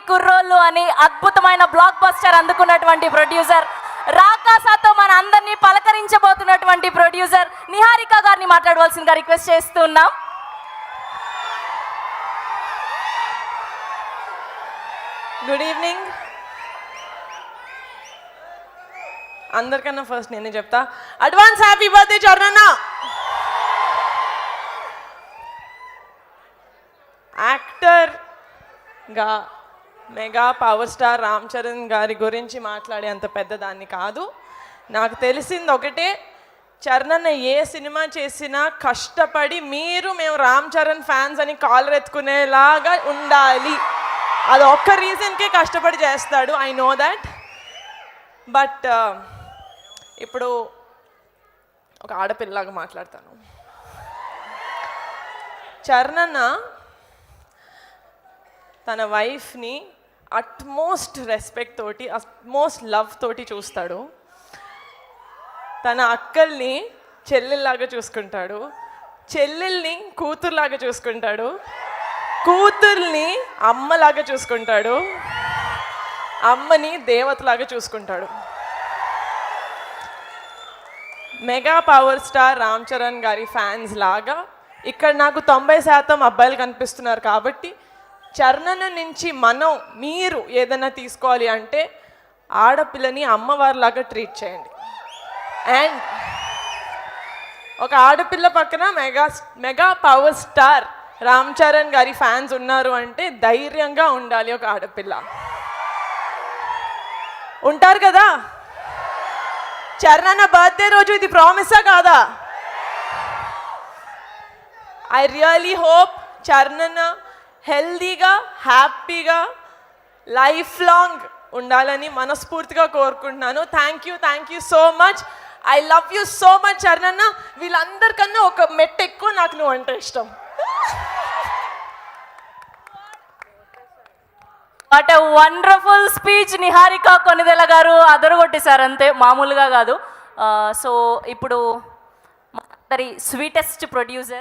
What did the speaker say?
కుర్రోళ్ళు అని అద్భుతమైన బ్లాక్ బస్టర్ అందుకున్నటువంటి ప్రొడ్యూసర్, రాకాసాతో మన అందరినీ పలకరించబోతున్నటువంటి ప్రొడ్యూసర్ నిహారిక గారిని మాట్లాడవలసిందిగా రిక్వెస్ట్ చేస్తున్నాం. Good evening. అందరికన్నా ఫస్ట్ నేనే చెప్తా, అడ్వాన్స్ హ్యాపీ బర్త్డే చరణ్. యాక్టర్గా mega power star Ram Charan గారి గురించి మాట్లాడే అంత పెద్దదాన్ని కాదు. నాకు తెలిసింది ఒకటే, చరణ్ ఏ సినిమా చేసినా కష్టపడి మేము రామ్ చరణ్ ఫ్యాన్స్ అని కాలర్ ఎత్తుకునేలాగా ఉండాలి. అది ఒక్క రీజన్కే కష్టపడి చేస్తాడు. I know that. బట్ ఇప్పుడు ఒక ఆడపిల్లలాగా మాట్లాడతాను. చరణ్ తన వైఫ్ని అట్మోస్ట్ రెస్పెక్ట్ తోటి, అట్మోస్ట్ లవ్ తోటి చూస్తాడు. తన అక్కల్ని చెల్లెల్లాగా చూసుకుంటాడు, చెల్లెల్ని కూతురులాగా చూసుకుంటాడు, కూతుర్ని అమ్మలాగా చూసుకుంటాడు, అమ్మని దేవతలాగా చూసుకుంటాడు. Mega power star Ram Charan గారి ఫ్యాన్స్ లాగా ఇక్కడ నాకు 90% అబ్బాయిలు కనిపిస్తున్నారు. కాబట్టి చరణ్ నుంచి మీరు ఏదైనా తీసుకోవాలి అంటే ఆడపిల్లని అమ్మవారిలాగా ట్రీట్ చేయండి. అండ్ ఒక ఆడపిల్ల పక్కన mega power star Ram Charan గారి ఫ్యాన్స్ ఉన్నారు అంటే ధైర్యంగా ఉండాలి. ఒక ఆడపిల్ల ఉంటారు కదా. చరణ్ బర్త్డే రోజు ఇది ప్రామిసా కాదా? ఐ రియలీ హోప్ చరణ్ హెల్దీగా హ్యాపీగా లైఫ్ లాంగ్ ఉండాలని మనస్ఫూర్తిగా కోరుకుంటున్నాను. Thank you so much. I love you so much Charan. వీళ్ళందరికన్నా ఒక మెట్టు ఎక్కువ నాకు నువ్వు అంటే ఇష్టం. What a wonderful speech Niharika Konidela గారు, అదరగొట్టేశారు అంతే, మామూలుగా కాదు. సో ఇప్పుడు మా అందరి స్వీటెస్ట్ ప్రొడ్యూసర్